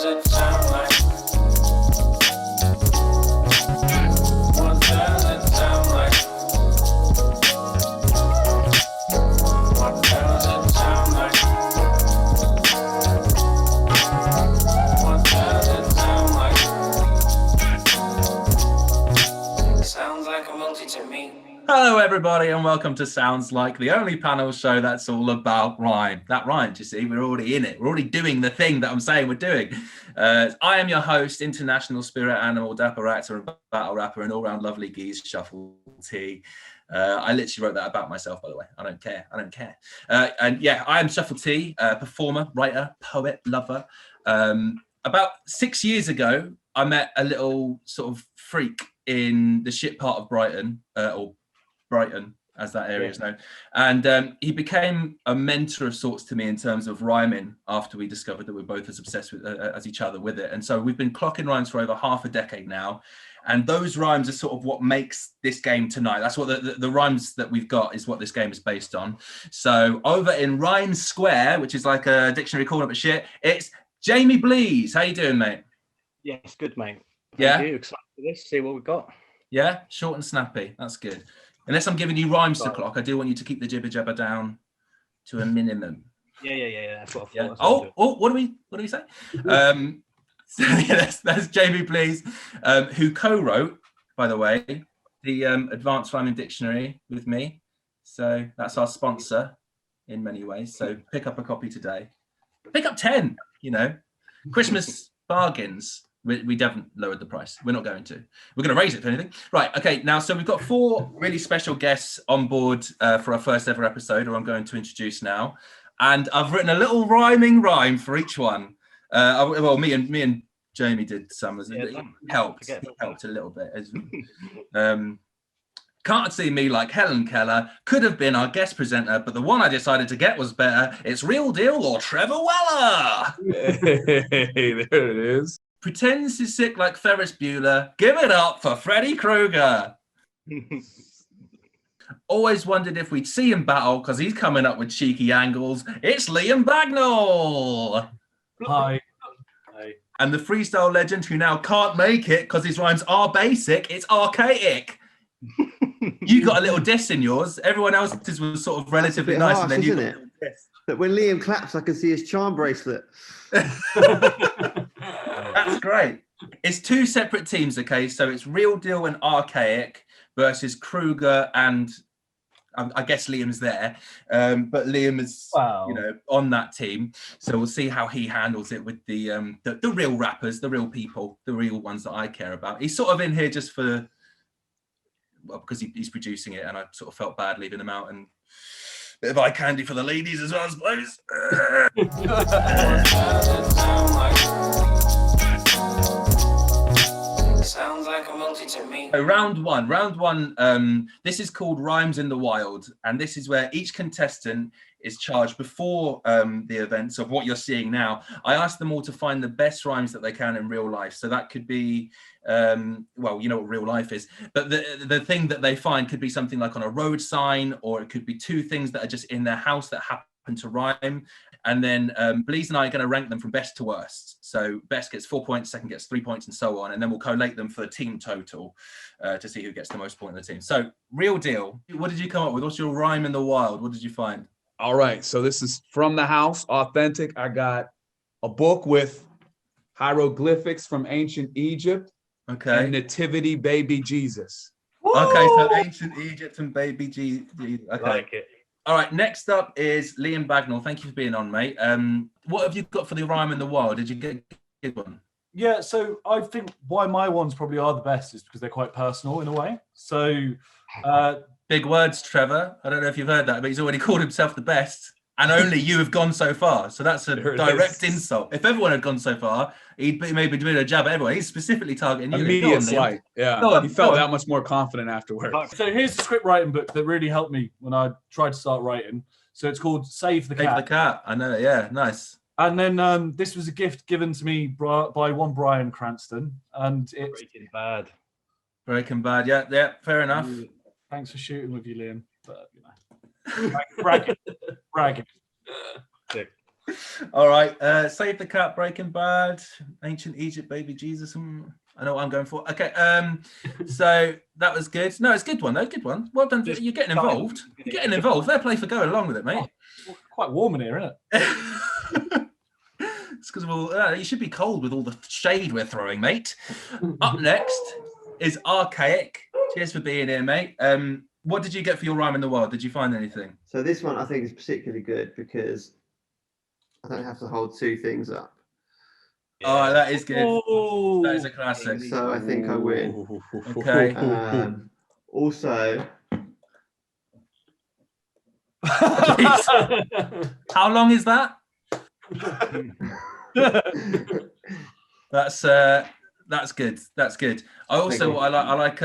does it sound like? What does it sound like? What does it sound like? What does it sound like? Sounds like a multi to me. Hello, everybody, and welcome to Sounds Like, the only panel show that's all about rhyme. That rhymed, you see, we're already in it. We're already doing the thing that I'm saying we're doing. I am your host, international spirit animal, dapper actor, and battle rapper, and all-round lovely geese, Shuffle T. I literally wrote that about myself, by the way. I don't care. And yeah, I am Shuffle T, performer, writer, poet, lover. About 6 years ago, I met a little sort of freak in the shit part of Brighton, or Brighton, as that area is known. And he became a mentor of sorts to me in terms of rhyming after we discovered that we're both as obsessed with as each other with it. And so we've been clocking rhymes for over half a decade now. And those rhymes are sort of what makes this game tonight. That's what the rhymes that we've got is what this game is based on. So over in Rhyme Square, which is like a dictionary calling up a shit, it's Jamie Bleez. How you doing, mate? Yes, good, mate. Yeah? Thank you. Excited for this, see what we've got. Yeah, short and snappy. That's good. Unless I'm giving you rhymes to clock, I do want you to keep the jibber jabber down to a minimum. Yeah. That's what I thought. Yeah. What do we say? So yeah, that's Jamie Bleez, who co-wrote, by the way, the Advanced Rhyming Dictionary with me. So that's our sponsor in many ways. So pick up a copy today. Pick up 10. Christmas bargains. We haven't lowered the price. We're not going to. We're going to raise it, if anything. Right, okay. Now, so we've got 4 really special guests on board for our first ever episode, who I'm going to introduce now. And I've written a little rhyming rhyme for each one. Well, me and Jamie did some. It helped. It helped a little bit. Can't see me like Helen Keller. Could have been our guest presenter, but the one I decided to get was better. It's Real Deal or Trevor Weller. Hey, there it is. Pretends he's sick like Ferris Bueller. Give it up for Freddy Krueger. Always wondered if we'd see him battle because he's coming up with cheeky angles. It's Liam Bagnall. Hi. And the freestyle legend who now can't make it because his rhymes are basic. It's archaic. You got a little diss in yours. Everyone else's was sort of relatively nice. Harsh, and then you got isn't it? But when Liam claps, I can see his charm bracelet. That's great. It's 2 separate teams, okay? So it's Real Deal and Archaic versus Kruger and I guess Liam's there. But Liam is, on that team. So we'll see how he handles it with the real rappers, the real people, the real ones that I care about. He's sort of in here just for, well, because he's producing it, and I sort of felt bad leaving him out, and a bit of eye candy for the ladies as well, I suppose. Sounds like a multi to me. So round one, this is called Rhymes in the Wild, and this is where each contestant is charged before the events of what you're seeing now. I asked them all to find the best rhymes that they can in real life. So that could be, well, you know what real life is, but the thing that they find could be something like on a road sign, or it could be 2 things that are just in their house that happen to rhyme. And then Bleez and I are going to rank them from best to worst. So best gets 4 points, second gets 3 points, and so on. And then we'll collate them for the team total to see who gets the most points in the team. So Real Deal, what did you come up with? What's your rhyme in the wild? What did you find? All right, so this is from the house, authentic. I got a book with hieroglyphics from ancient Egypt. Okay. And nativity baby Jesus. Okay, so ancient Egypt and baby Jesus. Okay. I like it. All right, next up is Liam Bagnall. Thank you for being on, mate. What have you got for the rhyme in the wild? Did you get a good one? Yeah, so I think why my ones probably are the best is because they're quite personal in a way. So big words, Trevor. I don't know if you've heard that, but he's already called himself the best. And only you have gone so far. So that's a direct insult. If everyone had gone so far, he'd maybe doing a jab at everyone. He's specifically targeting you. Immediate slight. Yeah. He felt that much more confident afterwards. So here's the script writing book that really helped me when I tried to start writing. So it's called Save the Cat. Save the Cat. I know. Yeah, nice. And then this was a gift given to me by one Brian Cranston. And it's Breaking Bad. Yeah, fair enough. Thanks for shooting with you, Liam. But, bragging. All right. Save the Cat, Breaking Bad, Ancient Egypt, Baby Jesus. I know what I'm going for. Okay. So that was good. No, it's a good one though. Good one. Well done. You're getting involved. You're getting involved. Fair play for going along with it, mate. Well, quite warm in here, isn't it? It's because you should be cold with all the shade we're throwing, mate. Up next is Archaic. Cheers for being here, mate. What did you get for your rhyme in the world? Did you find anything? So this one I think is particularly good because I don't have to hold two things up. Oh, that is good. Oh, That is a classic. So I think I win. Okay. Also, How long is that? That's good. That's good. I also I like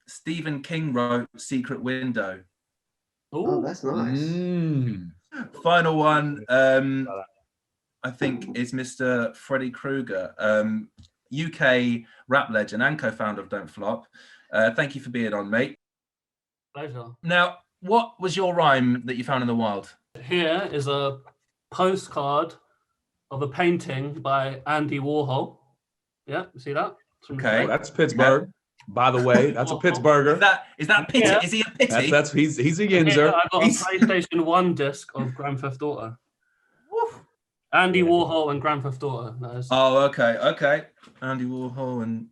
Stephen King wrote Secret Window. oh, that's nice. Final one, I think is Mr. Freddie Kruger, UK rap legend and co-founder of Don't Flop. Thank you for being on, mate. Pleasure. Now, what was your rhyme that you found in the wild? Here is a postcard of a painting by Andy Warhol. Yeah, you see that? Okay. Oh, that's Pittsburgh, by the way. That's a Pittsburgher. Is that pity? Yeah. Is he a pity? He's a Yeah, Yinzer. I got a PlayStation 1 disc of Grand Theft Auto. Andy Warhol and Grand Theft Auto. That is. Oh, okay. Andy Warhol and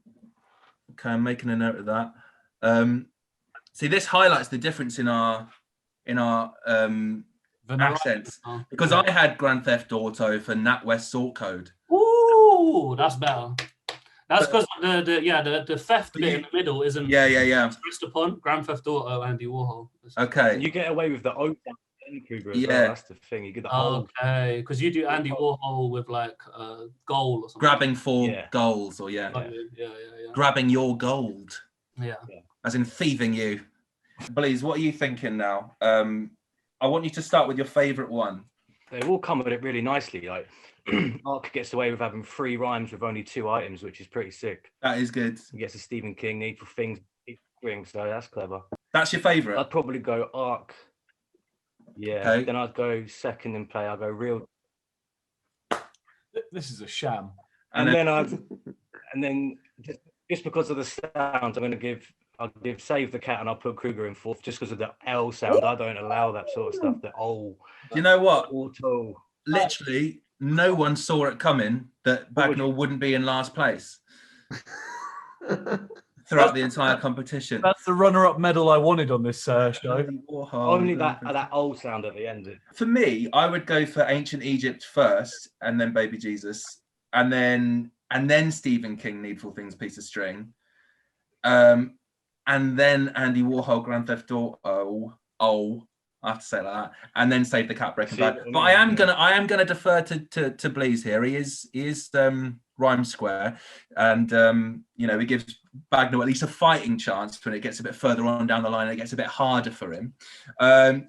okay, I'm making a note of that. See, this highlights the difference in our accents because I had Grand Theft Auto for NatWest sort code. Ooh, that's better. That's because the theft bit in the middle isn't stressed upon. Grand Theft Auto, Andy Warhol. Okay. You get away with the O and Cruger as well. That's the thing. You get the whole. Okay, because you do Andy Warhol with like goal or something. Grabbing for goals or Yeah. grabbing your gold. Yeah. As in thieving you. Bleez, what are you thinking now? I want you to start with your favourite one. They've all come with it really nicely. Like Ark gets away with having 3 rhymes with only 2 items, which is pretty sick. That is good. He gets a Stephen King, Needful Things, so that's clever. That's your favourite? I'd probably go Ark. Yeah. Okay. Then I'd go second in play. I'll go Real. This is a sham. And then just because of the sound, I'll give Save the Cat and I'll put Kruger in 4th just because of the L sound. I don't allow that sort of stuff. The O. Do you know what? Auto. Literally, no one saw it coming that Bagnall wouldn't be in last place throughout the entire competition. That's the runner-up medal I wanted on this show. Only that old sound at the end. For me, I would go for Ancient Egypt first, and then Baby Jesus, and then Stephen King, Needful Things, Piece of String, and then Andy Warhol, Grand Theft Auto. I have to say that, and then Save the Cat, Breaking Bad. But I am gonna defer to Bleez here. He is rhyme square, and he gives Bagnall at least a fighting chance when it gets a bit further on down the line. And it gets a bit harder for him.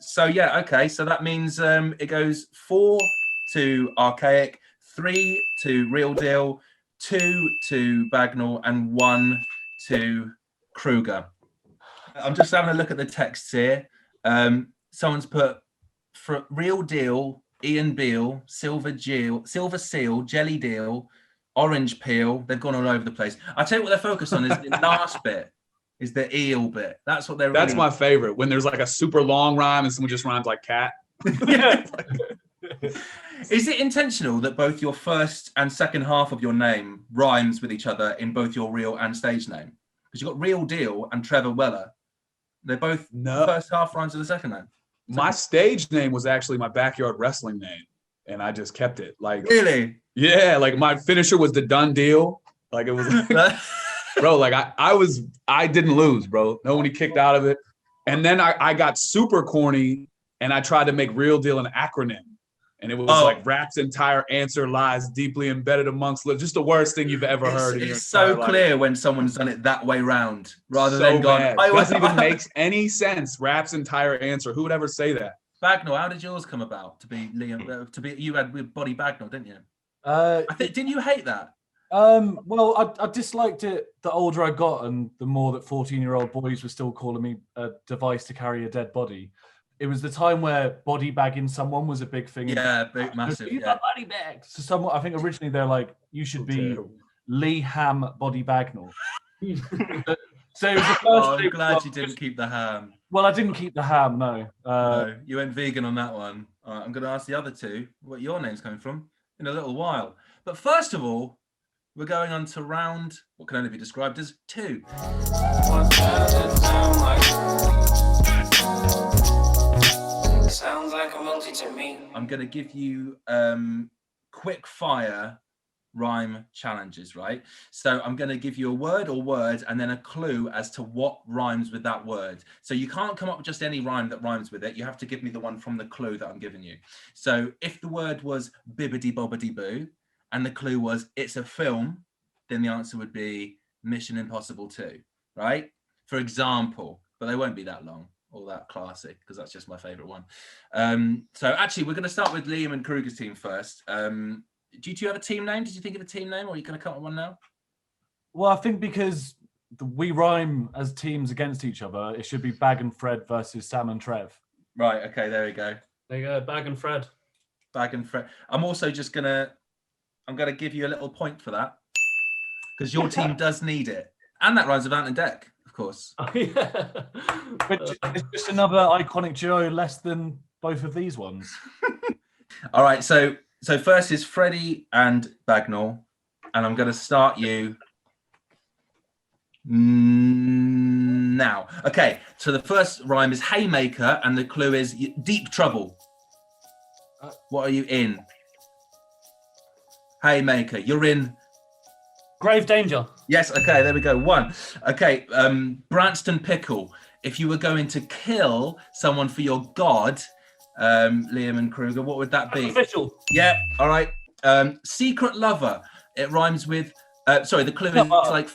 So that means it goes 4 to Archaic, 3 to Real Deal, 2 to Bagnall, and 1 to Kruger. I'm just having a look at the texts here. Someone's put for Real Deal, Ian Beale, Silver Seal, Jelly Deal, Orange Peel. They've gone all over the place. I tell you what they're focused on is the last bit, is the eel bit. That's what they're. That's my favorite. When there's like a super long rhyme and someone just rhymes like cat. Yeah. Is it intentional that both your first and second half of your name rhymes with each other in both your real and stage name? Because you've got Real Deal and Trevor Weller. They're both first half rhymes with the second name. My stage name was actually my backyard wrestling name, and I just kept it. Like really? Yeah, like my finisher was the Done Deal. Like it was, bro. Like I didn't lose, bro. Nobody kicked out of it. And then I got super corny, and I tried to make Real Deal an acronym. And it was like rap's entire answer lies deeply embedded amongst just the worst thing you've ever heard. It's so clear when someone's done it that way round, rather so than gone. It doesn't even make any sense. Rap's entire answer. Who would ever say that? Bagnall, how did yours come about to be Liam? You had with Body Bagnall, didn't you? I think. Didn't you hate that? Well, I disliked it the older I got, and the more that 14-year-old boys were still calling me a device to carry a dead body. it was the time where body bagging someone was a big thing. Yeah, big, massive. You Yeah. got body bagged. So someone, I think originally they're like, you should be Liam Body Bagnall. So it was the first Oh, I'm thing- glad you didn't keep the ham. Well, I didn't keep the ham, no. No, you went vegan on that one. All right, I'm going to ask the other two what your name's coming from in a little while. But first of all, we're going on to round what can only be described as 2. What does it sound like? Sounds like a multi to me. I'm going to give you quick fire rhyme challenges, right? So I'm going to give you a word or words and then a clue as to what rhymes with that word. So you can't come up with just any rhyme that rhymes with it. You have to give me the one from the clue that I'm giving you. So if the word was bibbidi bobbidi boo and the clue was it's a film, then the answer would be Mission Impossible 2, right? For example, but they won't be that long or that classic because that's just my favorite one. So actually we're going to start with Liam and Cruger's team first. Do you two have a team name? Did you think of a team name, or are you going to come up with one now? Well, I think because we rhyme as teams against each other, it should be Bag and Fred versus Sam and Trev. Right. Okay. There we go. There you go, Bag and Fred. Bag and Fred. I'm also just I'm gonna give you a little point for that because your team does need it, and that rhymes with Ant and Deck, of course. Oh, yeah. But it's just another iconic duo less than both of these ones. All right. So first is Freddie and Bagnall, and I'm going to start you now. Okay, so the first rhyme is haymaker, and the clue is deep trouble. What are you in? Haymaker, you're in. Grave danger. Yes, okay, there we go. 1. Okay, Branston Pickle. If you were going to kill someone for your god, Liam and Cruger, what would that be? Official. Yeah, all right. Secret lover. It rhymes with. Sorry, the clue is like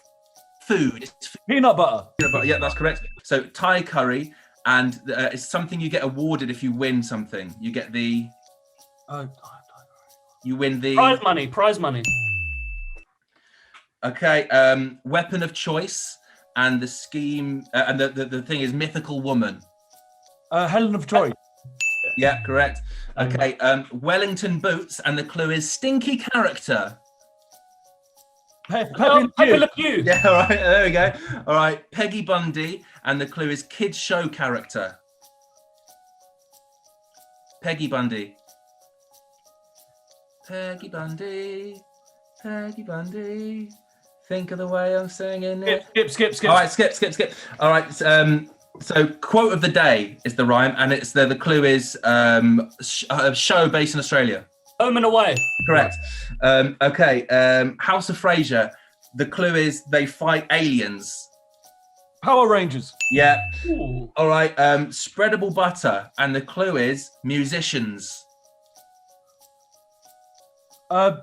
food. It's Peanut butter. peanut butter. Yeah, that's correct. So Thai curry, and it's something you get awarded if you win something. You get the. You win the Prize money. Prize money. Okay. Weapon of choice, and the scheme, and the thing is mythical woman. Helen of Troy. Yeah, correct. Okay, Wellington boots, and the clue is stinky character. Pepe Le Pew. Yeah, all right, there we go. All right, Peggy Bundy, and the clue is kids show character. Peggy Bundy. Peggy Bundy. Peggy Bundy. Think of the way I'm singing it. Skip. All right, skip. All right, so quote of the day is the rhyme, and it's the clue is a show based in Australia. Home and Away. Correct. Okay. House of Fraser. The clue is they fight aliens. Power Rangers. Yeah. Ooh. All right. Spreadable butter, and the clue is musicians. Uh,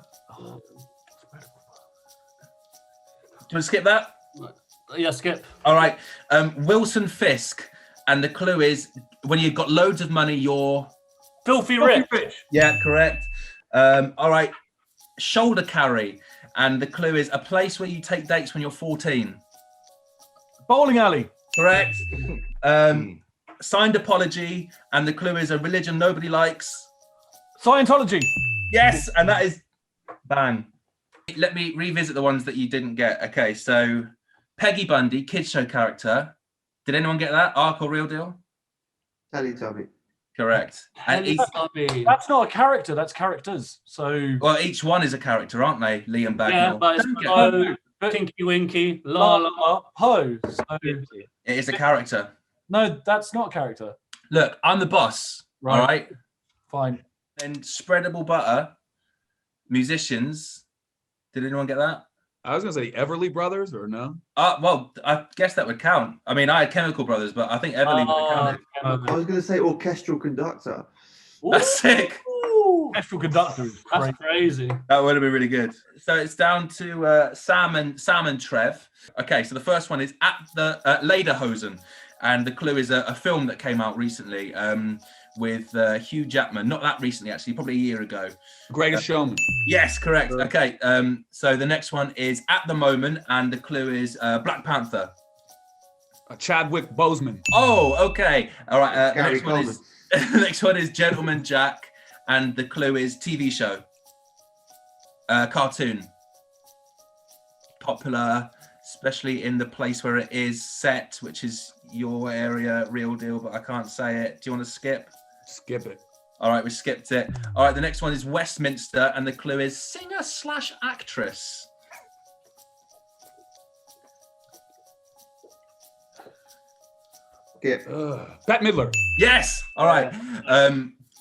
Do you want to skip that? Yeah, skip. All right. Wilson Fisk, and the clue is when you've got loads of money, you're Filthy Rich. Yeah, correct. All right. Shoulder carry, and the clue is a place where you take dates when you're 14. Bowling alley. Correct. Signed apology, and the clue is a religion nobody likes. Scientology. Yes, and that is bang. Let me revisit the ones that you didn't get. Okay, so Peggy Bundy, kids show character. Did anyone get that? Arc or real deal? Teletubby. Correct. And each, That's not a character. That's characters. So well, each one is a character, aren't they? Liam Bagnall. Yeah, but it's Don't get- Tinky Winky, La La. Ho. So, it is a character. no, that's not a character. Look, I'm the boss. Right. All right. Fine. Then spreadable butter, musicians. Did anyone get that? I was gonna say Everly Brothers or no? Well, I guess that would count. I mean, I had Chemical Brothers, but I think Everly would have counted. I was going to say orchestral conductor. That's sick. Orchestral conductor. is That's great. crazy. That would have been really good. So it's down to Sam and Trev. Okay, so the first one is at the Lederhosen, and the clue is a film that came out recently with Hugh Jackman. Not that recently, actually, probably a year ago. Greatest Showman. Yes, correct. Okay, so the next one is at the moment, and the clue is Black Panther. Chadwick Boseman. Oh, okay. All right. The Gary next one is the next one is Gentleman Jack, and the clue is TV show, cartoon, popular, especially in the place where it is set, which is your area, Real Deal, but I can't say it. Do you want to skip? Skip it. All right, we skipped it. All right, the next one is Westminster, and the clue is singer/actress. Skip. Bette Midler. Yes. All right.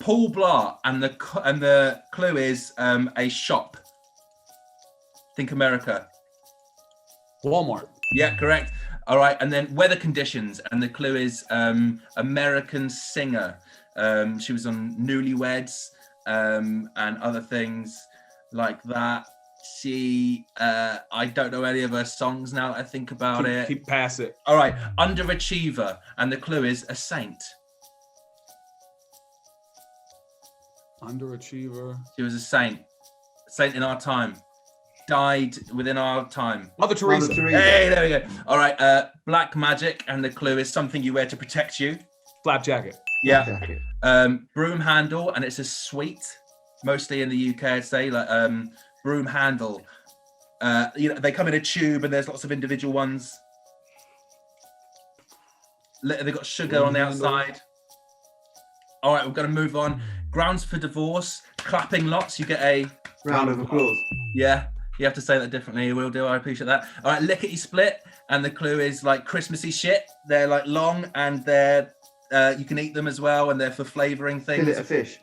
Paul Blart, and the clue is a shop. Think America. Walmart. Yeah, correct. All right, and then weather conditions, and the clue is American singer. She was on Newlyweds and other things like that. She, I don't know any of her songs now that I think about it. Keep pass it. All right, underachiever, and the clue is a saint. Underachiever. She was a saint in our time. Died within our time. Mother Teresa. Hey, there we go. All right, black magic, and the clue is something you wear to protect you. Flap jacket. Yeah. Broom handle, and it's a sweet, mostly in the UK, I'd say, like broom handle. They come in a tube, and there's lots of individual ones. They've got sugar on the outside. All right, we're going to move on. Grounds for divorce, clapping lots. You get a Round of applause. Yeah, you have to say that differently. Will do. I appreciate that. All right, lickety split, and the clue is like Christmassy shit. They're like long, and they're you can eat them as well, and they're for flavoring things. Fillet of fish.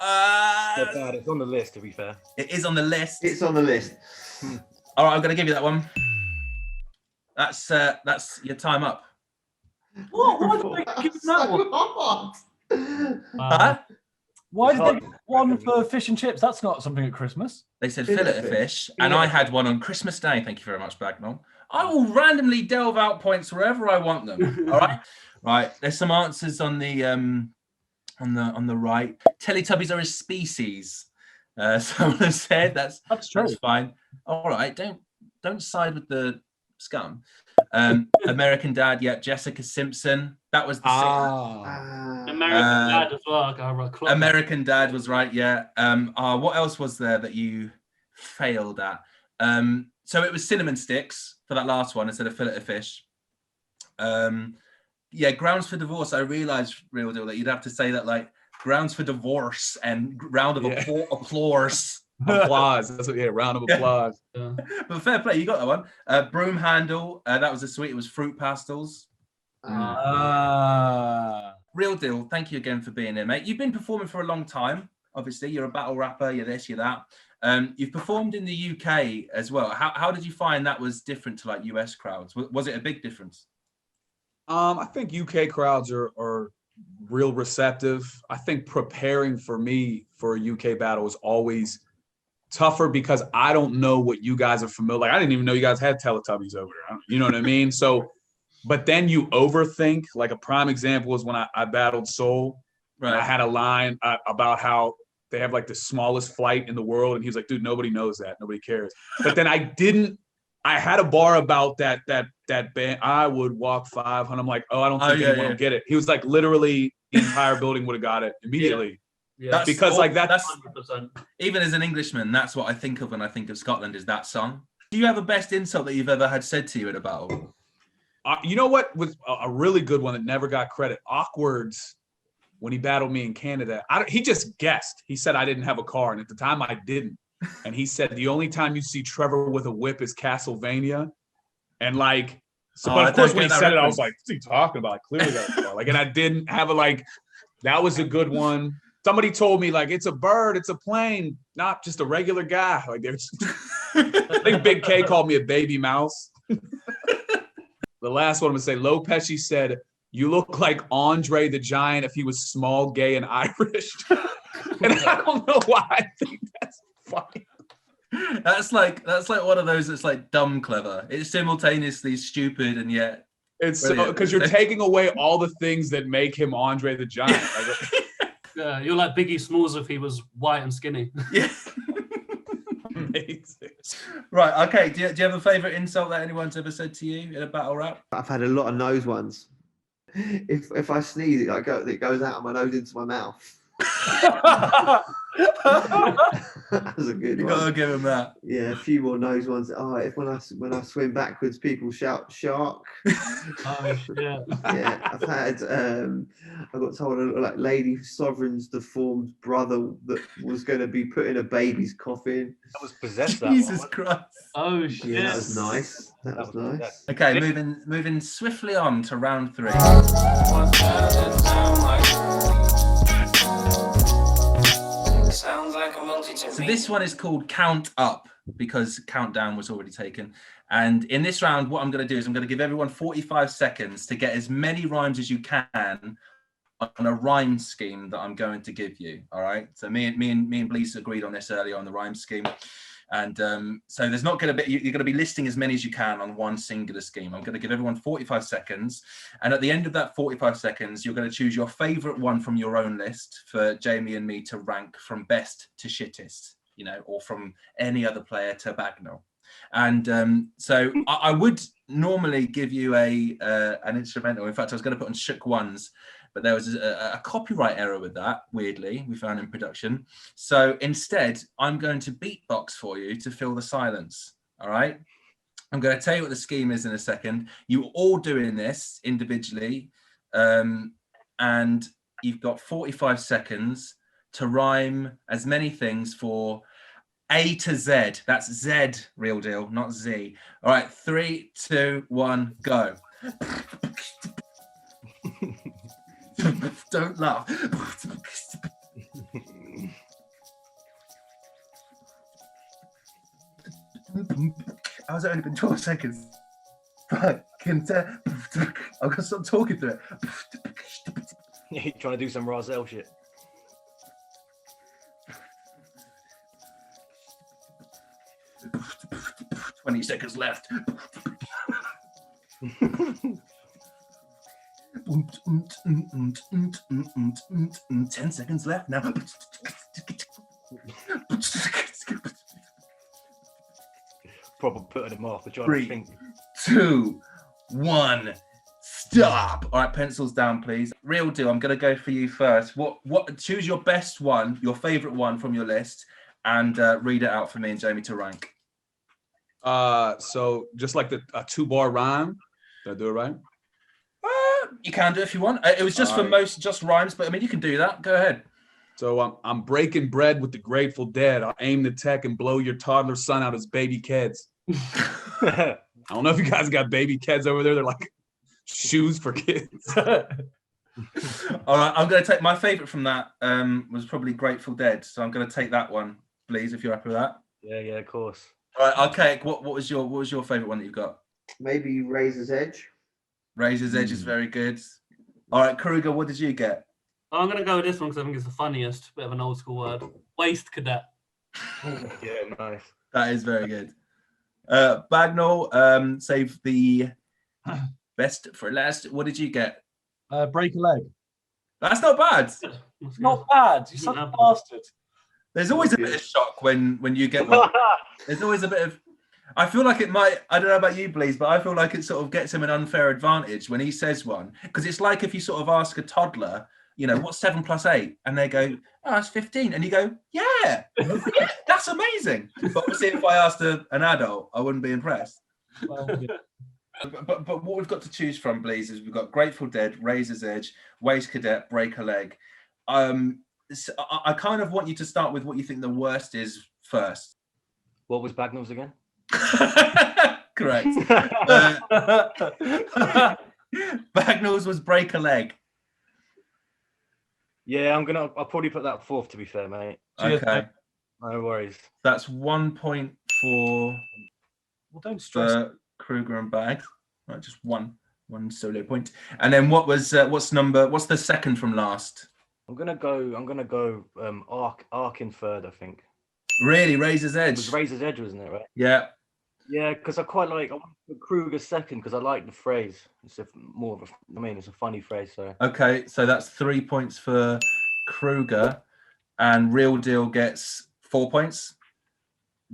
Not bad. It's on the list, to be fair. It is on the list. It's on the list. All right, I'm going to give you that one. That's your time up. What? Why did they give him that one? Hard. Huh? Why did they give one for fish and chips? That's not something at Christmas. They said fillet of fish, and I had one on Christmas Day. Thank you very much, Bagnall. I will randomly delve out points wherever I want them. All right, right. There's some answers on the right. Teletubbies are a species. Someone has said that's true. That's fine. All right, don't side with the scum. American Dad, yeah. Jessica Simpson. That was the American Dad as well. American Dad was right, yeah. What else was there that you failed at? So it was cinnamon sticks for that last one instead of fillet of fish. Yeah, grounds for divorce. I realized, Real Deal, that you'd have to say that like grounds for divorce and round of applause. Applause. That's what. Yeah, round of applause. Yeah. But fair play, you got that one. Broom handle. That was a sweet. It was fruit pastels. Real Deal. Thank you again for being here, mate. You've been performing for a long time. Obviously, you're a battle rapper. You're this. You're that. You've performed in the UK as well. How did you find that was different to like US crowds? Was it a big difference? I think UK crowds are real receptive. I think preparing for me for a UK battle is always tougher because I don't know what you guys are familiar. Like I didn't even know you guys had Teletubbies over there. You know what I mean? So, but then you overthink. Like a prime example is when I battled Soul. Right. I had a line about how they have like the smallest flight in the world, and he was like, "Dude, nobody knows that. Nobody cares." But then I had a bar about that band. I would walk 500. I'm like, oh, I don't think anyone will get it. He was like, literally, the entire building would have got it immediately. Yeah. Because like that's 100%. Even as an Englishman, that's what I think of when I think of Scotland is that song. Do you have a best insult that you've ever had said to you in a battle? You know what was a really good one that never got credit? Awkward's when he battled me in Canada. He just guessed. He said I didn't have a car, and at the time I didn't. And he said the only time you see Trevor with a whip is Castlevania. And like, so but of course when he said it, I was like, what's he talking about? I clearly got a car. Like, and I didn't have a like, that was a good one. Somebody told me like, it's a bird, it's a plane, not just a regular guy. Like there's, I think Big K called me a baby mouse. The last one would say, Lo Pesci said, you look like Andre the Giant if he was small, gay, and Irish. And I don't know why I think that's funny. That's like one of those that's like dumb clever. It's simultaneously stupid and yet it's so because you're taking away all the things that make him Andre the Giant. Yeah, you're like Biggie Smalls if he was white and skinny. Yeah. Amazing. Right. Okay. Do you have a favorite insult that anyone's ever said to you in a battle rap? I've had a lot of nose ones. If I sneeze, it goes out of my nose into my mouth. That's a good You one. gotta give him that. Yeah, a few more nose ones. Oh, when I swim backwards, people shout shark. Oh shit. Yeah, I've had. I got told like Lady Sovereign's deformed brother that was going to be put in a baby's coffin. That was possessed. Jesus Christ. Oh shit. Yeah, that was nice. That was nice. possessed. Okay, moving swiftly on to round 3. What does it sound like? Sounds like a multitude. So this one is called Count Up because Countdown was already taken. And in this round, what I'm going to do is I'm going to give everyone 45 seconds to get as many rhymes as you can on a rhyme scheme that I'm going to give you. All right. So me and Bleez agreed on this earlier on the rhyme scheme. And so there's not going to be, you're going to be listing as many as you can on one singular scheme. I'm going to give everyone 45 seconds. And at the end of that 45 seconds, you're going to choose your favorite one from your own list for Jamie and me to rank from best to shittest, you know, or from any other player to Bagnall. And so I would normally give you an instrumental. In fact, I was going to put on Shook Ones, but there was a copyright error with that, weirdly, we found in production. So instead, I'm going to beatbox for you to fill the silence, all right? I'm going to tell you what the scheme is in a second. You're all doing this individually, and you've got 45 seconds to rhyme as many things for A to Z. That's Z, real deal, not Z. All right, 3, 2, 1, go. Don't laugh. How's it only been 12 seconds? I've got to stop talking through it. You're trying to do some Razel shit. "20 seconds left. 10 seconds left now. Proper putting them off. They're trying 3, to think. 2, 1, stop. All right, pencils down, please. Real deal. I'm going to go for you first. What? Choose your best one, your favorite one from your list, and read it out for me and Jamie to rank. So just like a 2-bar rhyme. Did I do it right? You can do it if you want. It was just for just rhymes, but I mean, you can do that. Go ahead. So I'm breaking bread with the Grateful Dead. I'll aim the tech and blow your toddler son out his baby kids. I don't know if you guys got baby kids over there. They're like shoes for kids. All right, I'm going to take my favorite from that. Was probably Grateful Dead, so I'm going to take that one, please, if you're happy with that. Yeah, of course. All right, okay. What was your favorite one that you've got? Maybe Razor's Edge. Razor's Edge is very good. All right, Kruger, what did you get? I'm gonna go with this one because I think it's the funniest. Bit of an old school word. Waist cadet. Yeah, nice. That is very good. Bagnall, save the best for last. What did you get? Break a leg. That's not bad. That's Not bad. You're such a bastard. There's always a bit of shock when you get one. There's always a bit of. I feel like it might. I don't know about you, Bleez, but I feel like it sort of gets him an unfair advantage when he says one, because it's like if you sort of ask a toddler, you know, what's 7 + 8, and they go, oh, it's 15, and you go, yeah, that's amazing. But obviously, if I asked an adult, I wouldn't be impressed. Well, yeah. But what we've got to choose from, Bleez, is we've got Grateful Dead, Razor's Edge, Waist Cadet, Break a Leg. So I kind of want you to start with what you think the worst is first. What was Bagnall's again? Correct. Bagnall's was Break a Leg. Yeah, I'll probably put that fourth, to be fair, mate. Cheers, Okay. mate. No worries. That's 1 point for Well, don't stress. Kruger and Bag. Right, just one solo point. And then what's the second from last? I'm gonna go Arc in third, I think. Really, Razor's It Edge. was Razor's Edge, wasn't it, right? Yeah. Yeah, because I want to put Kruger second because I like the phrase. It's it's a funny phrase. So Okay, so that's 3 points for Kruger, and Real Deal gets 4 points.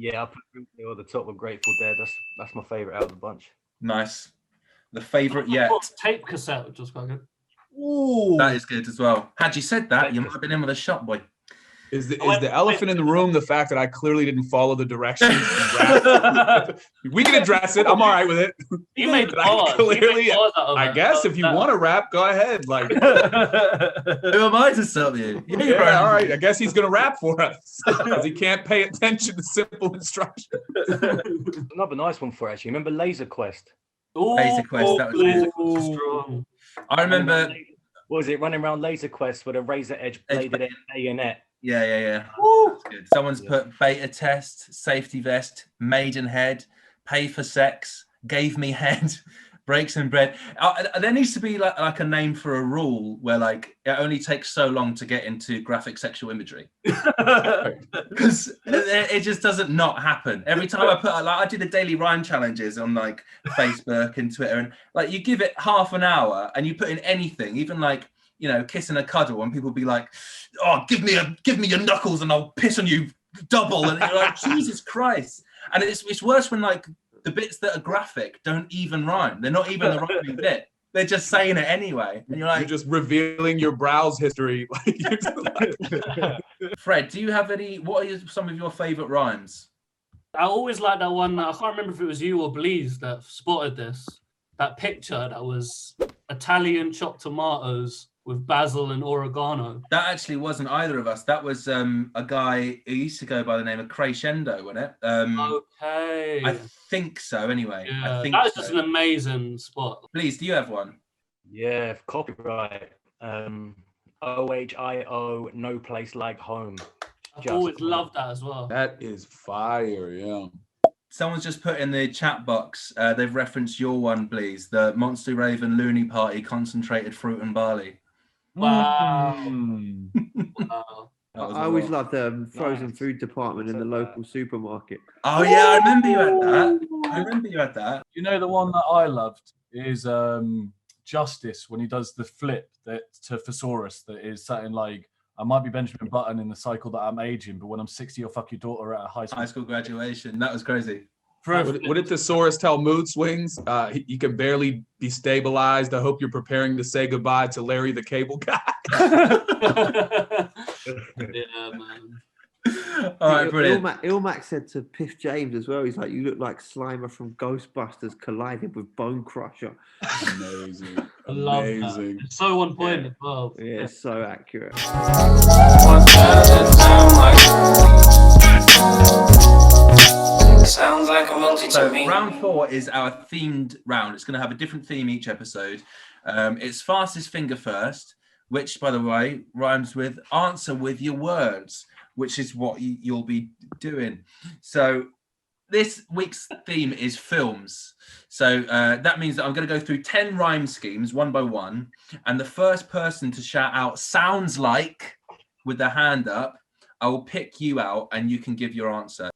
Yeah, I put Real Deal at the top with Grateful Dead. That's my favorite out of the bunch. Nice. The favorite yet. Tape cassette, which was quite good. Ooh. That is good as well. Had you said that, you might have been in with a shot, boy. Is the elephant in the room the fact that I clearly didn't follow the directions? We can address it. I'm all right with it. You made bars. Clearly, I guess if you want to rap, go ahead. Like, who am I to stop you? Yeah, all right. I guess he's gonna rap for us because he can't pay attention to simple instructions. Another nice one for actually. Remember Laser Quest? Laser Quest, that was good. strong. I remember. What was it? Running around Laser Quest with a razor edge bladed bayonet. Yeah. That's good. Someone's put beta test, safety vest, maidenhead, pay for sex, gave me head, breaks and bread. There needs to be like a name for a rule where like it only takes so long to get into graphic sexual imagery because it just doesn't not happen. Every time I put I do the daily rhyme challenges on like Facebook and Twitter, and like you give it half an hour and you put in anything, even like, you know, kiss and a cuddle, and people be like, "Oh, give me your knuckles and I'll piss on you double," and you're like, Jesus Christ. And it's worse when like the bits that are graphic don't even rhyme. They're not even the rhyming bit. They're just saying it anyway. And you're like, you're just revealing your browse history. Fred, do you have any? What are some of your favorite rhymes? I always like that one. I can't remember if it was you or Bleez that spotted this. That picture that was Italian chopped tomatoes with basil and oregano. That actually wasn't either of us. That was a guy who used to go by the name of Crescendo, wasn't it? Okay. I think so, anyway. Yeah, I think that was so. just an amazing spot. Please, do you have one? Yeah, copyright. OHIO, no place like home. I've always loved that as well. That is fire, yeah. Someone's just put in the chat box, they've referenced your one, please. The Monster Raven Looney Party concentrated fruit and barley. Wow. Wow. I always loved the frozen food department in the local supermarket. Oh yeah, I remember you had that. You know, the one that I loved is Justice, when he does the flip to Thesaurus that is something like, I might be Benjamin Button in the cycle that I'm aging, but when I'm 60, you'll fuck your daughter at a high school Graduation. That was crazy. What did Thesaurus tell mood swings? You can barely be stabilized. I hope you're preparing to say goodbye to Larry the Cable Guy. Yeah, man. All right, brilliant. Ilmac said to Piff James as well, he's like, "You look like Slimer from Ghostbusters collided with Bone Crusher." Amazing. I love Amazing. that. It's so on point as well. Yeah, it's so accurate. Sounds like a So multi-topping. round 4 is our themed round. It's going to have a different theme each episode. It's fastest finger first, which, by the way, rhymes with answer with your words, which is what you'll be doing. So this week's theme is films. So that means that I'm going to go through 10 rhyme schemes one by one. And the first person to shout out "sounds like" with their hand up, I will pick you out and you can give your answer.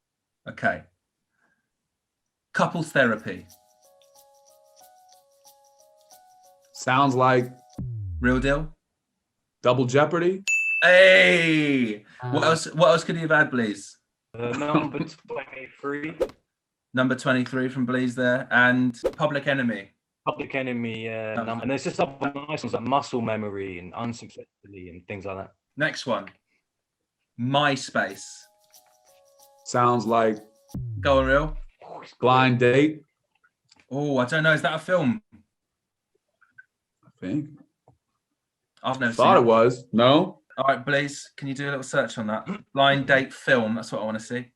Okay. Couples therapy. Sounds like Real deal. Double Jeopardy. Hey. What else could you have had, Bleez? Number 23. Number 23 from Bleez there. And Public Enemy. Public Enemy. And there's just other nice ones like Muscle Memory and Unsuccessfully and things like that. Next one. MySpace. Sounds like Go on, Real. Blind Date. Oh, I don't know. Is that a film? I think. I've never Thought seen it was. No. All right, Bleez, can you do a little search on that? Blind Date film. That's what I want to see.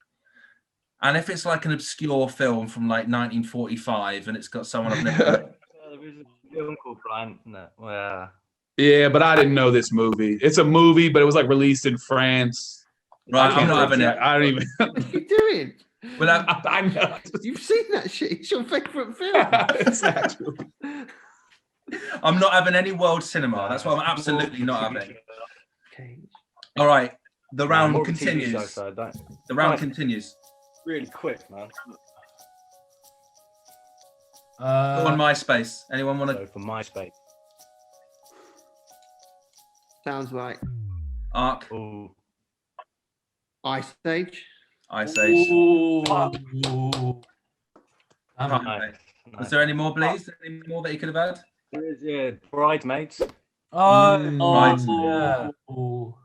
And if it's like an obscure film from like 1945 and it's got someone I've never heard. There is a film called Blind. No, well, Yeah, but I didn't know this movie. It's a movie, but it was like released in France. Right, I'm not having it. I don't even. What are you doing? Well, I know. You've seen that shit. It's your favourite film. It's actually. I'm not having any world cinema. That's what I'm absolutely not having. Okay. All right, the round more TV continues. show, so The round Right. continues. really quick, man. Go on MySpace. Anyone want to? So for MySpace. Sounds like Arc. Oh, Ice Age. Ice Age. Ooh. Damn it. Nice. Was there any more, please? Any more that you could have had? There is, yeah, Bridesmaids. Oh, Right.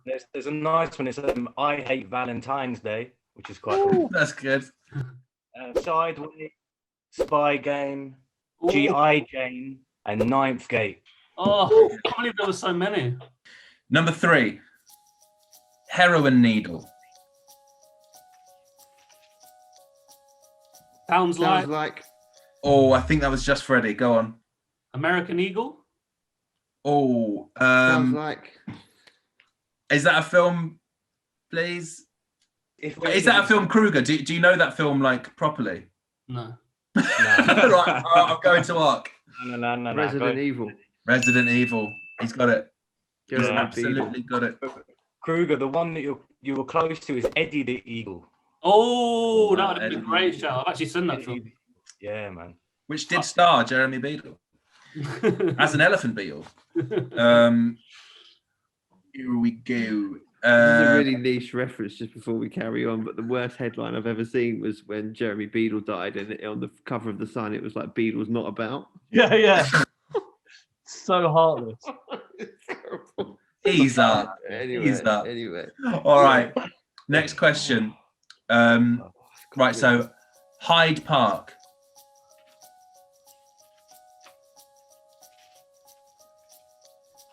yeah. There's a nice one. It's I Hate Valentine's Day, which is quite cool. That's good. Sideways, Spy Game, Ooh. G.I. Jane, and Ninth Gate. Oh, I can't believe there were so many. Number 3, Heroin Needle. Sounds Sounds like like Oh, I think that was just Freddie. Go on. American Eagle. Oh, sounds like is that a film, please? If Is that a film, Kruger? Do you know that film like properly? No. No, Right, I'm going to Ark. no. Resident Evil. Resident Evil. He's got it. He's Jeremy absolutely got it. Kruger, the one that you were close to is Eddie the Eagle. Oh, that would have been Eddie a great Beedle. show. I've actually seen that film. Yeah, man. Which did star Jeremy Beadle as an elephant beetle. Here we go. This is a really niche reference just before we carry on, but the worst headline I've ever seen was when Jeremy Beadle died, and on the cover of the Sun it was like Beadle's not about. Yeah. So heartless. It's terrible. Ease up. Anyway, Ease up. anyway. All right. Next question. Right. So Hyde Park.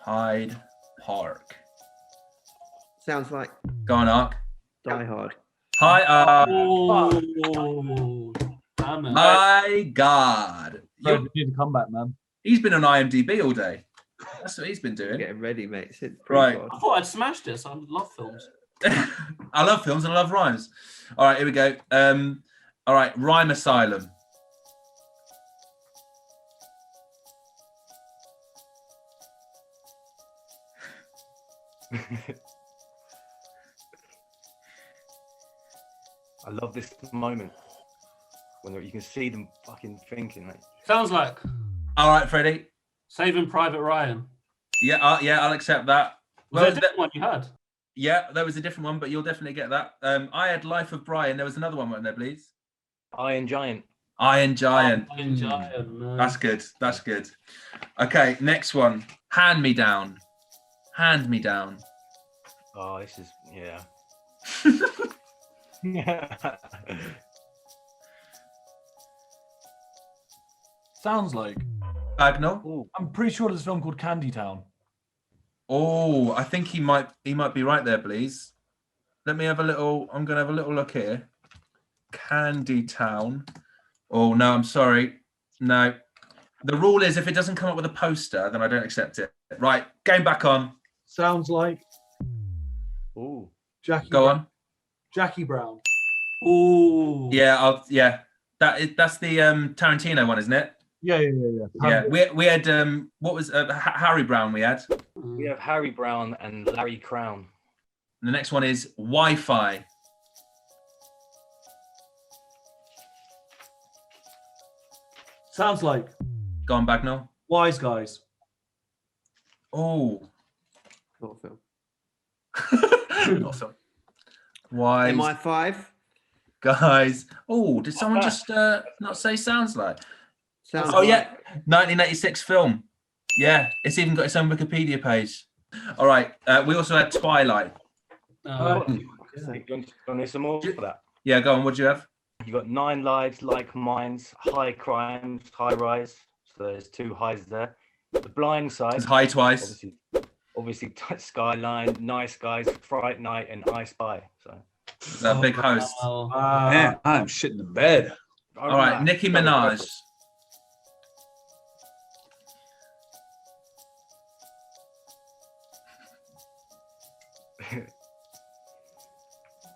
Hyde Park. Sounds like Go on, Ark. Die Hard. Hi, Oh, damn it. my God. So you need to come back, man. He's been on IMDb all day. That's what he's been doing. Getting ready, mate. It's pretty Right. hard. I thought I'd smashed this. I love films. I love films and I love rhymes. All right, here we go. All right, Rhyme Asylum. I love this moment when you can see them fucking thinking. Like, Sounds like All right, Freddie. Saving Private Ryan. Yeah, I'll accept that. Was Well, that a different one you had? yeah, there was a different one, but you'll definitely get that. I had Life of Brian. There was another one, wasn't there, please? Iron Giant. Iron Giant. Iron Giant. No. That's good. That's good. Okay, next one. Hand Me Down. Hand Me Down. Oh, this is yeah. Sounds like. Bagnall. Ooh, I'm pretty sure there's a film called Candy Town. Oh, I think he might be right there, please. Let me have a little. I'm gonna have a little look here. Candy Town. Oh no, I'm sorry. No. The rule is if it doesn't come up with a poster, then I don't accept it. Right, game back on. Sounds like ooh. Jackie. Go on. Jackie Brown. Ooh. Yeah, that's the Tarantino one, isn't it? Yeah. Yeah. We had what was Harry Brown we had. We have Harry Brown and Larry Crown. The next one is Wi-Fi. Sounds like Go on, Bagnall. Wise Guys. Oh. Not a film. Not film. Wise MI5. guys. Oh, did someone just not say sounds like? Sounds Oh like, yeah, 1986 film. Yeah, it's even got its own Wikipedia page. All right. We also had Twilight. Do you want some more for that? Yeah, go on. What do you have? You got 9 Lives, Like Minds, High Crimes, High Rise. So there's 2 highs there. The Blind Side. It's High Twice. Obviously Skyline, Nice Guys, Fright Night, and I Spy. So. It's a big host. Wow. Man, I'm shitting the bed. All right, Nicki Minaj.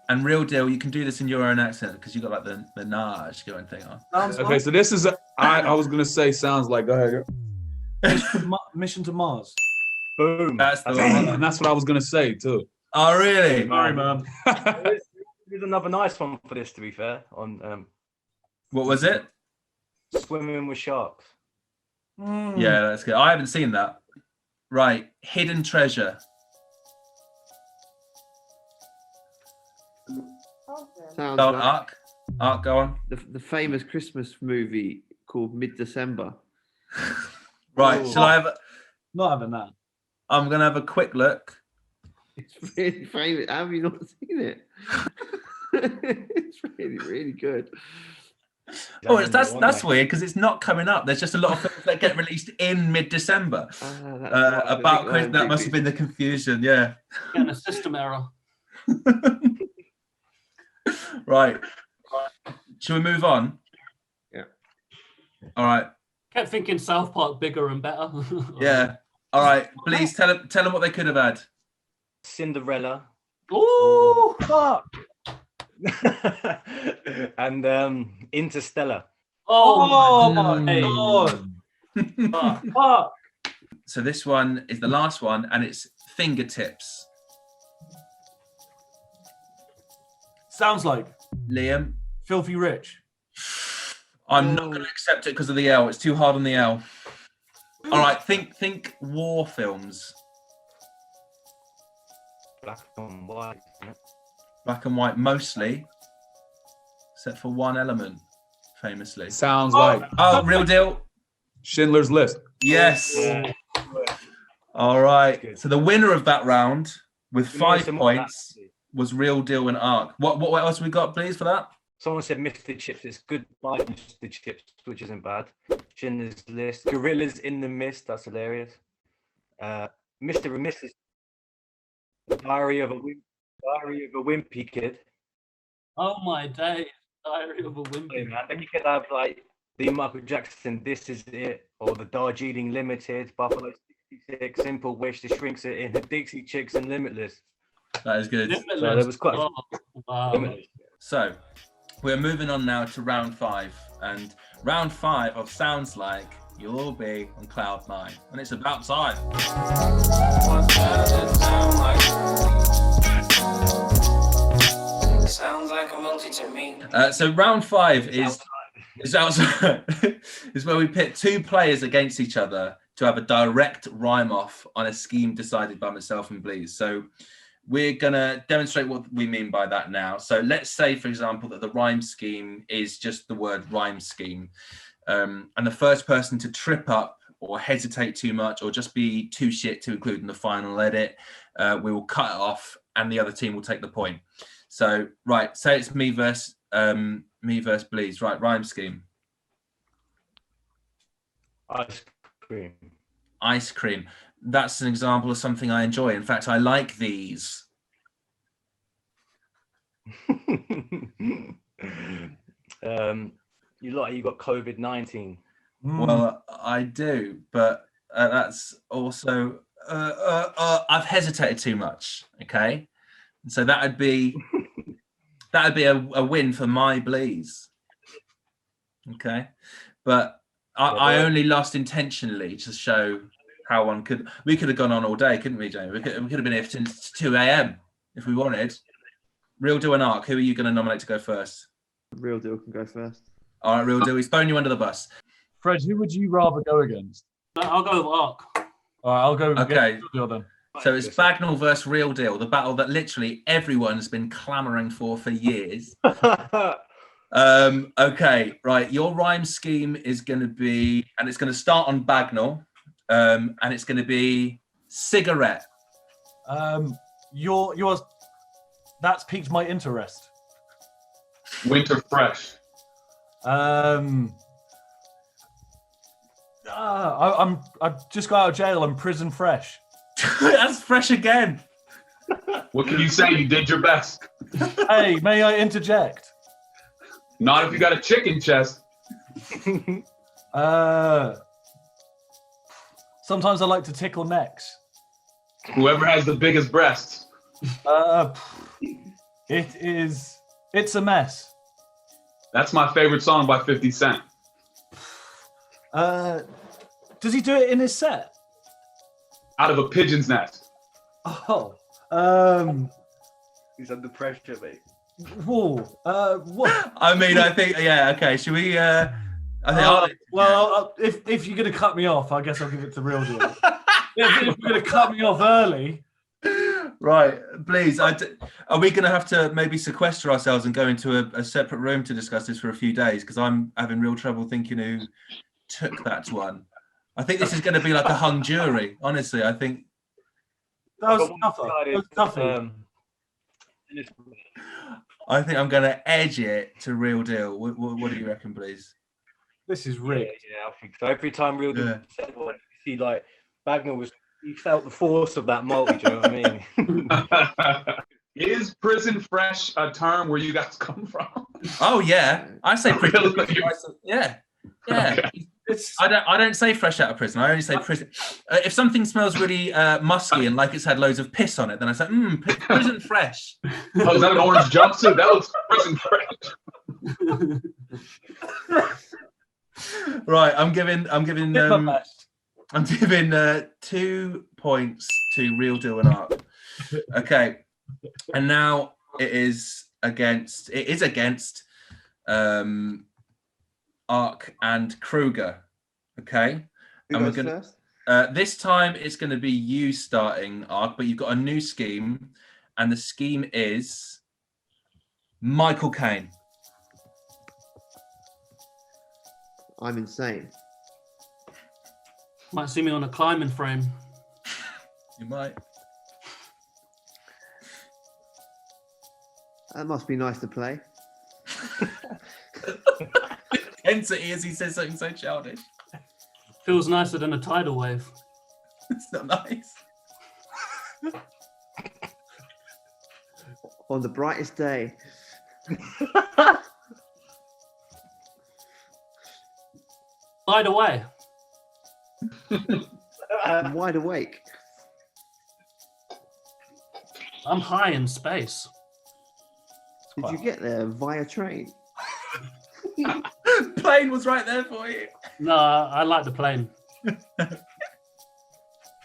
And Real Deal, you can do this in your own accent because you got like the Minaj going thing on. Sounds Okay, so this is I was gonna say sounds like. Go ahead. Mission to Mars. Boom. That's the And one. that's what I was gonna say too. Oh, really? Sorry, man. There's another nice one for this, to be fair, on What was it? Swimming with Sharks. Yeah, that's good. I haven't seen that. Right, Hidden Treasure. Sounds Go on, like Ark. Ark, go on. the famous Christmas movie called Mid-December. Right, shall I have? Not having that. I'm gonna have a quick look. It's really famous. How have you not seen it? It's really, really good. Oh, that's weird because it's not coming up. There's just a lot of films that get released in mid-December. About Christmas. That must have been the confusion. Yeah. Getting a system error. Right. Shall we move on? Yeah. All right. Kept thinking South Park bigger and better. Yeah. All right. Please tell them what they could have had. Cinderella. Ooh, fuck. And Interstellar. Oh, Oh my God. God. Fuck. So this one is the last one, and it's fingertips. Sounds like Liam, Filthy Rich. I'm not going to accept it because of the L. It's too hard on the L. All right. Think war films. Black and white. Black and white mostly, except for one element, famously. Sounds like Oh, Real Deal. Schindler's List. Yes. Yeah. All right. So the winner of that round with You know 5 some more of that, points actually. was Real Deal and Ark. What else we got, please, for that? Someone said Mr. Chips. It's Goodbye Mr. Chips, which isn't bad. Schindler's List. Gorillas in the Mist. That's hilarious. Mr. and Mrs. Diary of a Wimpy Kid. Oh my days. Diary of a Hey, Wimpy. man. Then you could have like the Michael Jackson This Is It, or the Darjeeling Limited, Buffalo 66, Simple Wish, The Shrinks It In, the Dixie Chicks, and Limitless. That is good. Limitless. So there was quite a Oh, wow. Limitless. So we're moving on now to round 5. And round 5 of Sounds Like You'll All Be on Cloud 9. And it's about time. What does it sound like? Sounds like a multi to me. So round 5 is where we pit 2 players against each other to have a direct rhyme off on a scheme decided by myself and Bleez. So we're going to demonstrate what we mean by that now. So let's say, for example, that the rhyme scheme is just the word rhyme scheme. And the first person to trip up or hesitate too much or just be too shit to include in the final edit, we will cut it off and the other team will take the point. So, right, say it's me versus Bleez. Right, rhyme scheme. Ice cream. Ice cream. That's an example of something I enjoy. In fact, I like these. You got COVID-19. Well, I do, but that's also I've hesitated too much. Okay, so that'd be a win for my Bleez. Okay, but I only lost intentionally to show how one could. We could have gone on all day, couldn't we, Jamie? We could have been here since 2 a.m. if we wanted. Real Deal and Ark, who are you going to nominate to go first? Real Deal can go first. All right, Real Deal. He's throwing you under the bus. Fred, who would you rather go against? I'll go with Ark. All right, I'll go Okay. against Real Deal then. So it's Bagnall versus Real Deal, the battle that literally everyone's been clamoring for years. Okay, right. Your rhyme scheme is going to be, and it's going to start on Bagnall, and it's going to be cigarette. That's piqued my interest. Winter Fresh. I've just got out of jail. I'm prison fresh. That's fresh again. What can you say? You did your best. Hey, may I interject? Not if you got a chicken chest. Sometimes I like to tickle necks. Whoever has the biggest breasts. It's a mess. That's my favorite song by 50 Cent. Does he do it in his set? Out of a pigeon's nest. Oh, He's under pressure, mate. whoa, what? I mean, I think, yeah, okay. Should we? If you're gonna cut me off, I guess I'll give it to Real Deal. If you're gonna cut me off early, Right, please. Are we going to have to maybe sequester ourselves and go into a separate room to discuss this for a few days? Because I'm having real trouble thinking who took that one. I think this is going to be like a hung jury. Honestly, I think. That was But tougher. That was tougher. I think I'm going to edge it to Real Deal. What do you reckon, please? This is Yeah, rigged. I think so. Every time Real Deal Yeah. said one, you see like Bagnall was, he felt the force of that multi. Do you know what I mean? Is prison fresh a term where you guys come from? Oh yeah, I say prison. Really? Yeah, yeah. Okay. It's I don't say fresh out of prison. I only say prison. If something smells really musky and like it's had loads of piss on it, then I say prison fresh. Oh, is that an orange jumpsuit? That looks prison fresh. Right, I'm giving did my best. I'm giving 2 points to Real Deal and Arc. Okay, and now it is against Arc and Kruger. Okay, Who and we're goes gonna first? this time it's going to be you starting, Arc, but you've got a new scheme, and the scheme is Michael Caine. I'm insane. Might see me on a climbing frame. You might. That must be nice to play. Intensity as he says something so childish. Feels nicer than a tidal wave. It's not nice. On the brightest day. By the way, I'm wide awake. I'm high in space. Did you get there via train? Plane was right there for you. No, I like the plane.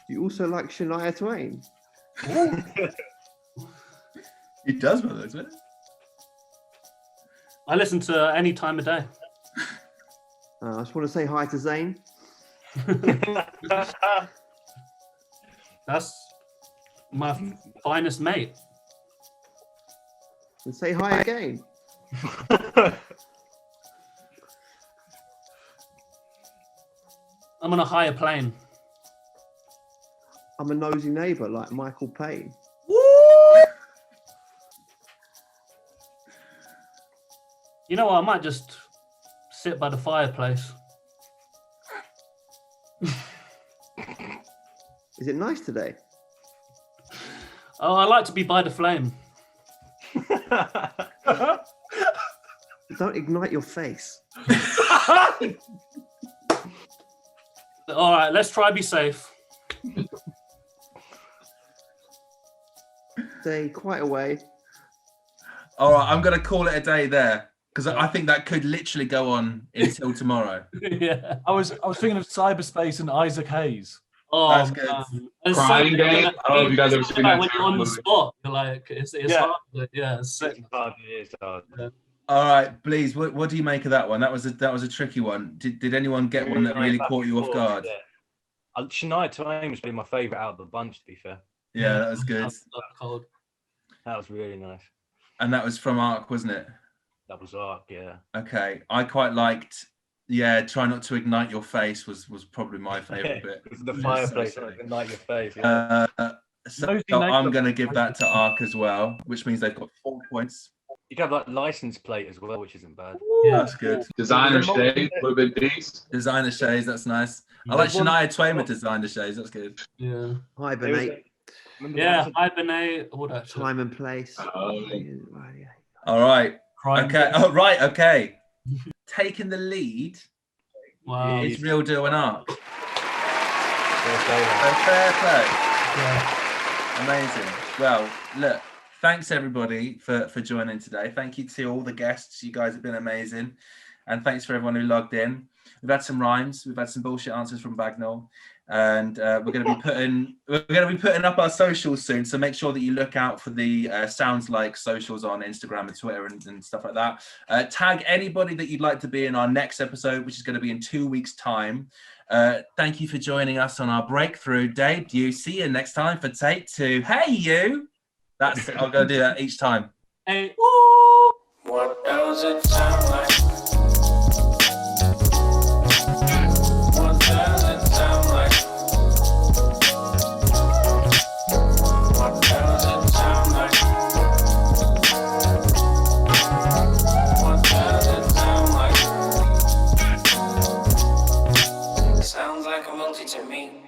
You also like Shania Twain? He does one of those, isn't it? I listen to any time of day. I just want to say hi to Zane. That's my finest mate. And say hi again. I'm on a higher plane. I'm a nosy neighbour like Michael Payne. You know what? I might just sit by the fireplace. Is it nice today? Oh, I like to be by the flame. Don't ignite your face. All right, let's try be safe. Stay quite away. All right, I'm going to call it a day there because I think that could literally go on until tomorrow. Yeah. I was thinking of cyberspace and Isaac Hayes. Oh, That's good. man. It's Crying so- Game? I don't know if you guys ever seen that when you're on the movie. spot, you're like, it's Yeah. hard. But yeah, it's sick. It's hard. All right, please. What do you make of that one? That was a tricky one. Did anyone get one that really caught you off guard? Yeah. Shania Twain was probably my favourite out of the bunch, to be fair. Yeah, that was good. That's cold. That was really nice. And that was from Arc, wasn't it? That was Arc, yeah. Okay, I quite liked. Yeah, try not to ignite your face was probably my favorite bit. The Yeah, fireplace, so silly. ignite your face. Yeah. So Nosy I'm neighbour. going to give that to Arc as well, which means they've got 4 points. You could have like license plate as well, which isn't bad. Yeah, that's good. Designer shade would have been decent. Designer shades, that's nice. I like Shania Twain with designer shades. That's good. Yeah. Hibernate. Remember Yeah, the hibernate. All that shit. Time and place. Oh. All right. Crime. Okay. Oh, right. Okay. Taking the lead Wow. is Real Deal and Arc. one? Fair play. Yeah. Amazing. Well, look, thanks everybody for joining today. Thank you to all the guests. You guys have been amazing. And thanks for everyone who logged in. We've had some rhymes. We've had some bullshit answers from Bagnall. and we're going to be putting up our socials soon. So make sure that you look out for the Sounds Like socials on Instagram and Twitter and stuff like that. Tag anybody that you'd like to be in our next episode, which is going to be in 2 weeks' time. Thank you for joining us on our breakthrough debut. See you next time for take 2. Hey, you. I'll go do that each time. Hey, What does it sound like? What does it sound like? What does it sound like? What does it sound like? Sounds like a multi to me.